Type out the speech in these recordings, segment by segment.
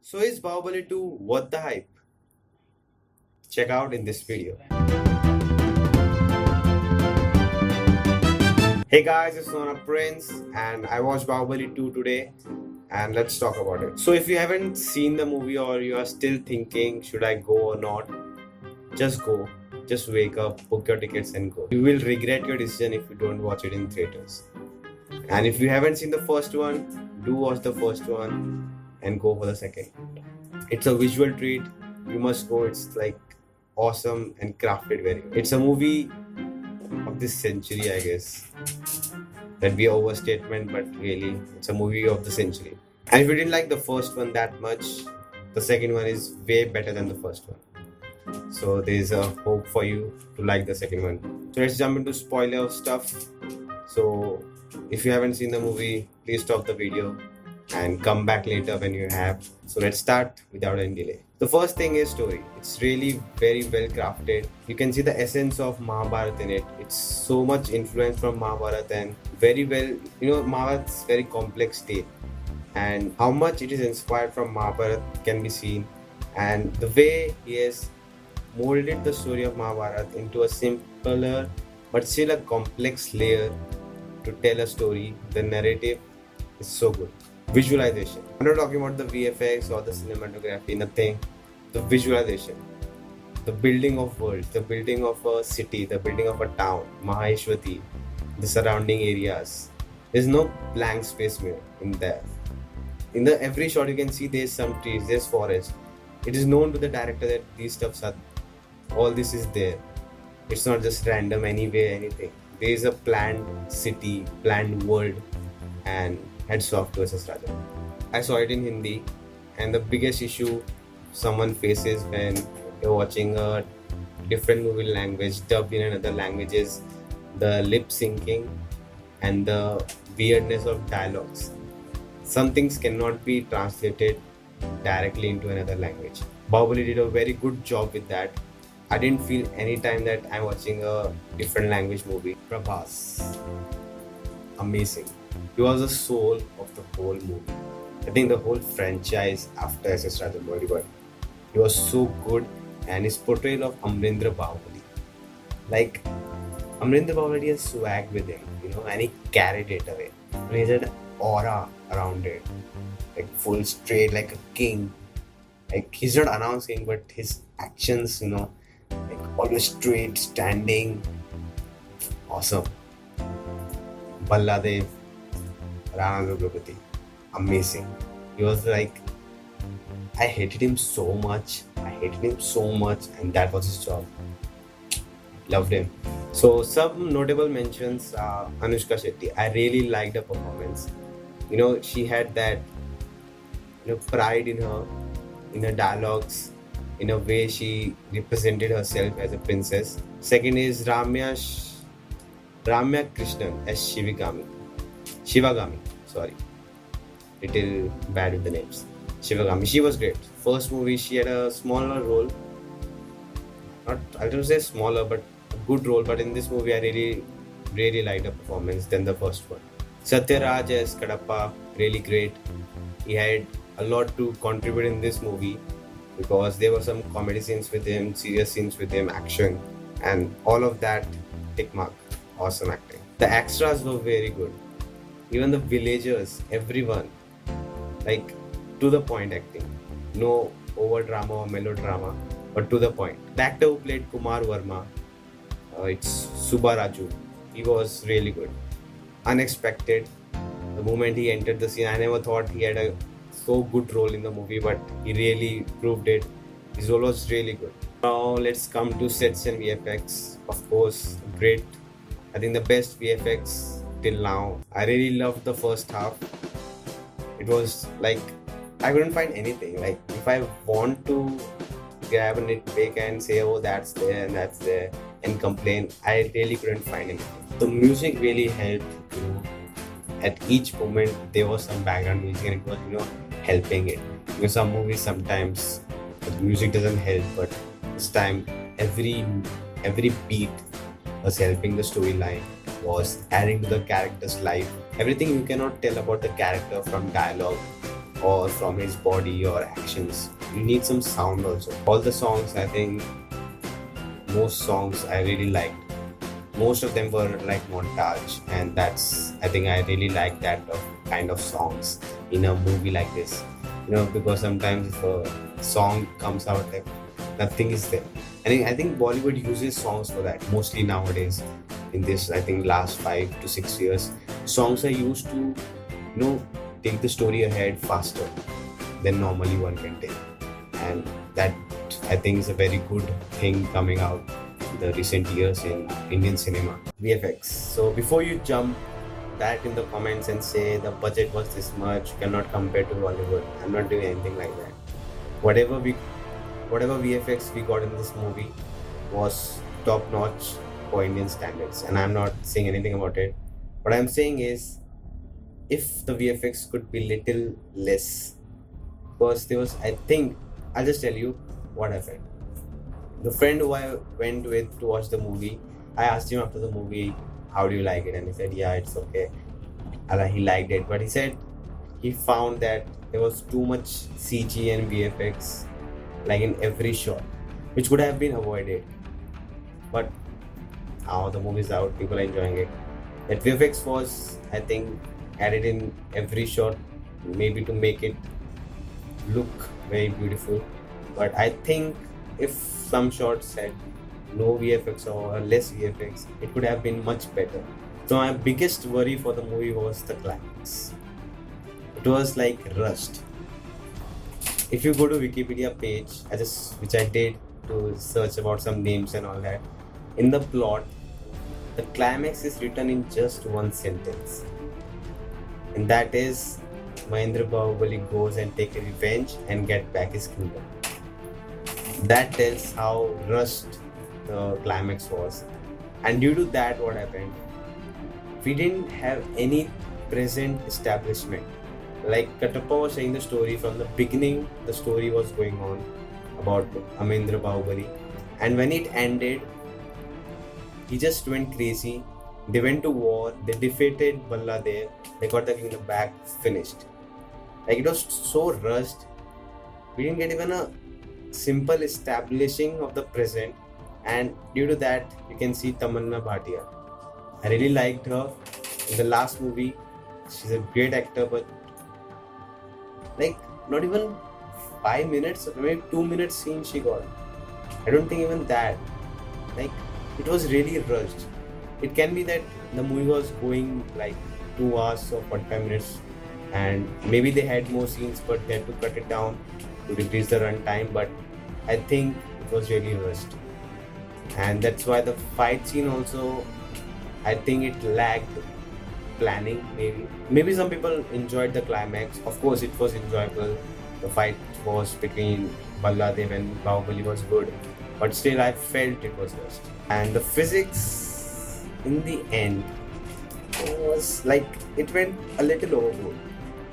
So is Bahubali 2 worth the hype? Check out in this video. Hey guys, it's Nona Prince and I watched Bahubali 2 today and let's talk about it. So if you haven't seen the movie or you are still thinking should I go or not, just go. Just wake up, book your tickets and go. You will regret your decision if you don't watch it in theaters. And if you haven't seen the first one, do watch the first one and go for the second. It's a visual treat. You must go. It's like awesome and crafted very well. It's a movie of this century, I guess. That'd be an overstatement, but really, it's a movie of the century. And if you didn't like the first one that much, the second one is way better than the first one. So there's a hope for you to like the second one. So let's jump into spoiler stuff. So if you haven't seen the movie, please stop the video and come back later when you have. So let's start without any delay. The first thing is story. It's really very well crafted. You can see the essence of Mahabharata in it. It's so much influence from Mahabharata and very well, Mahabharata's very complex state and how much it is inspired from Mahabharata can be seen, and the way he has molded the story of Mahabharata into a simpler but still a complex layer to tell a story. The narrative is so good. Visualization. I'm not talking about the VFX or the cinematography, nothing. The visualization, the building of worlds, the building of a city, the building of a town, Maheshwati, the surrounding areas. There's no blank space here in there. In the every shot you can see there's some trees, there's forest. It is known to the director that these stuffs are, all this is there. It's not just random anywhere, anything. There is a planned city, planned world, and heads off to SS Raja. I saw it in Hindi, and the biggest issue someone faces when you're watching a different movie language dubbed in another language is the lip syncing and the weirdness of dialogues. Some things cannot be translated directly into another language. Bahubali did a very good job with that. I didn't feel any time that I'm watching a different language movie. Prabhas, amazing. He was the soul of the whole movie. I think the whole franchise after SS Rajamoli, but he was so good, and his portrayal of Amrindra Bahubali. Like, Amrindra Bahubali has swag with him, and he carried it away. And he had an aura around it, like full straight, like a king. Like, he's not announcing, but his actions, like always straight, standing, awesome. Balladev, Rana Raghupathi, amazing. He was like, I hated him so much. And that was his job. Loved him. So, some notable mentions are Anushka Shetty. I really liked her performance. She had that, pride in her dialogues, in a way she represented herself as a princess. Second is Ramya Krishnan as Shivagami, sorry. Little bad with the names. Shivagami, she was great. First movie, she had a smaller role. Not, I don't say smaller, but a good role. But in this movie, I really liked her performance than the first one. Satyaraj as Kadappa, really great. He had a lot to contribute in this movie because there were some comedy scenes with him, serious scenes with him, action, and all of that. Tick mark. Awesome acting. The extras were very good. Even the villagers, everyone, like to the point acting. No over drama or melodrama, but to the point. The actor who played Kumar Verma, it's Subaraju. He was really good. Unexpected. The moment he entered the scene, I never thought he had a so good role in the movie, but he really proved it. His role was really good. Now let's come to sets and VFX. Of course, great. I think the best VFX till now. I really loved the first half. It was like I couldn't find anything. Like if I want to grab a nitpick and say, oh, that's there and that's there, and complain, I really couldn't find anything. The music really helped. At each moment there was some background music and it was helping it. Some movies sometimes the music doesn't help, but this time every beat was helping the storyline, was adding to the character's life. Everything you cannot tell about the character from dialogue or from his body or actions. You need some sound also. All the songs, I think most songs I really liked. Most of them were like montage, and that's, I think I really like that kind of songs in a movie like this. Because sometimes if a song comes out like nothing is there. I think Bollywood uses songs for that mostly nowadays. In this, I think last 5 to 6 years, songs are used to take the story ahead faster than normally one can take, and that I think is a very good thing coming out in the recent years in Indian cinema. VFX. So before you jump that in the comments and say the budget was this much, cannot compare to Hollywood, I'm not doing anything like that. Whatever we whatever VFX we got in this movie was top notch for Indian standards, and I'm not saying anything about it. What I'm saying is, if the VFX could be little less, because there was, I think, I'll just tell you what happened. The friend who I went with to watch the movie, I asked him after the movie, "How do you like it?" And he said, "Yeah, it's okay." He liked it, but he said he found that there was too much CG and VFX, like in every shot, which could have been avoided. But now the movie's out, people are enjoying it. That VFX was, I think, added in every shot, maybe to make it look very beautiful. But I think if some shots had no VFX or less VFX, it could have been much better. So my biggest worry for the movie was the climax. It was like rushed. If you go to Wikipedia page, which I did to search about some names and all that, in the plot, the climax is written in just one sentence, and that is Mahendra Bahubali goes and take revenge and get back his kingdom. That tells how rushed the climax was, and due to that, what happened? We didn't have any present establishment. Like Katappa was saying the story from the beginning, the story was going on about Amendra Bahubali, and when it ended, he just went crazy. They went to war, they defeated Balladev, they got the kingdom back, finished. Like it was so rushed, we didn't get even a simple establishing of the present, and due to that, you can see Tamanna Bhatia. I really liked her in the last movie. She's a great actor, but like not even 5 minutes, or maybe 2 minutes scene she got. I don't think even that. Like it was really rushed. It can be that the movie was going like 2 hours or 45 minutes, and maybe they had more scenes, but they had to cut it down to decrease the runtime. But I think it was really rushed, and that's why the fight scene also, I think it lagged planning. Maybe some people enjoyed the climax. Of course, it was enjoyable. The fight was between Balladev and Bahubali was good, but still I felt it was rushed. And the physics in the end was like it went a little overboard.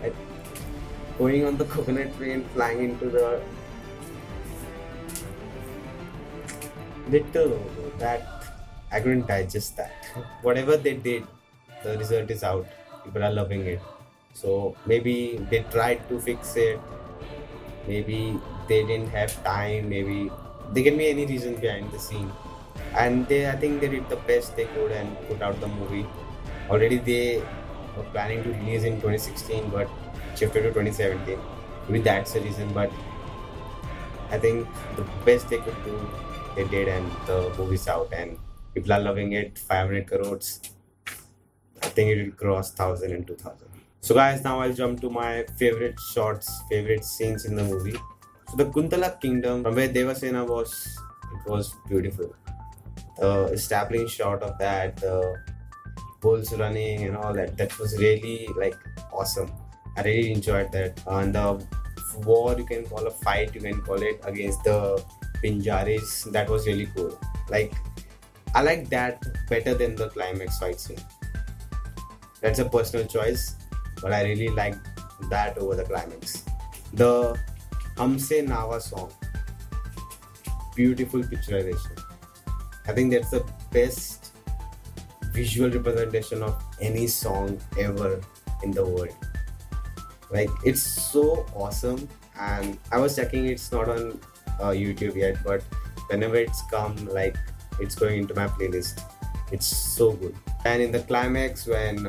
Like going on the coconut tree and flying into the little overboard. That I couldn't digest that. Whatever they did, the result is out. People are loving it. So maybe they tried to fix it. Maybe they didn't have time. Maybe there can be any reasons behind the scene. And I think they did the best they could and put out the movie. Already they were planning to release in 2016, but shifted to 2017. Maybe that's the reason. But I think the best they could do, they did, and the movie's out and people are loving it. 500 crores. I think it will cross 1,000 and 2,000. So guys, now I'll jump to my favorite shots, favorite scenes in the movie. So the Kuntala kingdom, from where Devasena was, it was beautiful. The establishing shot of that, the bulls running and all that, that was really like awesome. I really enjoyed that. And the war, you can call a fight, you can call it, against the Pinjaris, that was really cool. Like I like that better than the climax fight scene. That's a personal choice, but I really like that over the climax. The Humse Nawa song, beautiful picturization. I think that's the best visual representation of any song ever in the world. Like it's so awesome, and I was checking it's not on YouTube yet, but whenever it's come, like it's going into my playlist. It's so good. And in the climax, when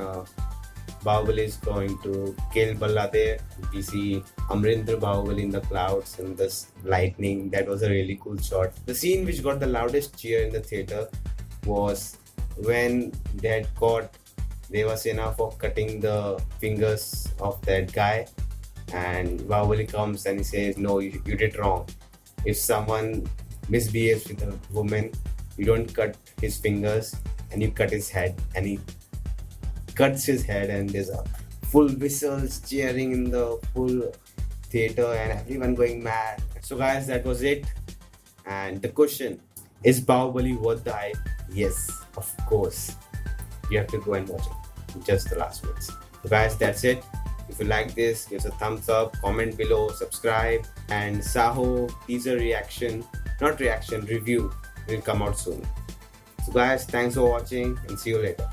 Bahubali is going to kill Ballade, we see Amrinder Bahubali in the clouds and this lightning. That was a really cool shot. The scene which got the loudest cheer in the theater was when they had caught Devasena for cutting the fingers of that guy, and Bahubali comes and he says, "No, you did wrong. If someone misbehaves with a woman, you don't cut his fingers and you cut his head." And he cuts his head, and there's a full whistles cheering in the full theater and everyone going mad. So, guys, that was it. And the question is Bahubali worth the hype? Yes, of course. You have to go and watch it. Just the last words. So, guys, that's it. If you like this, give us a thumbs up, comment below, subscribe, and Saho teaser reaction, not reaction, review will come out soon. So, guys, thanks for watching and see you later.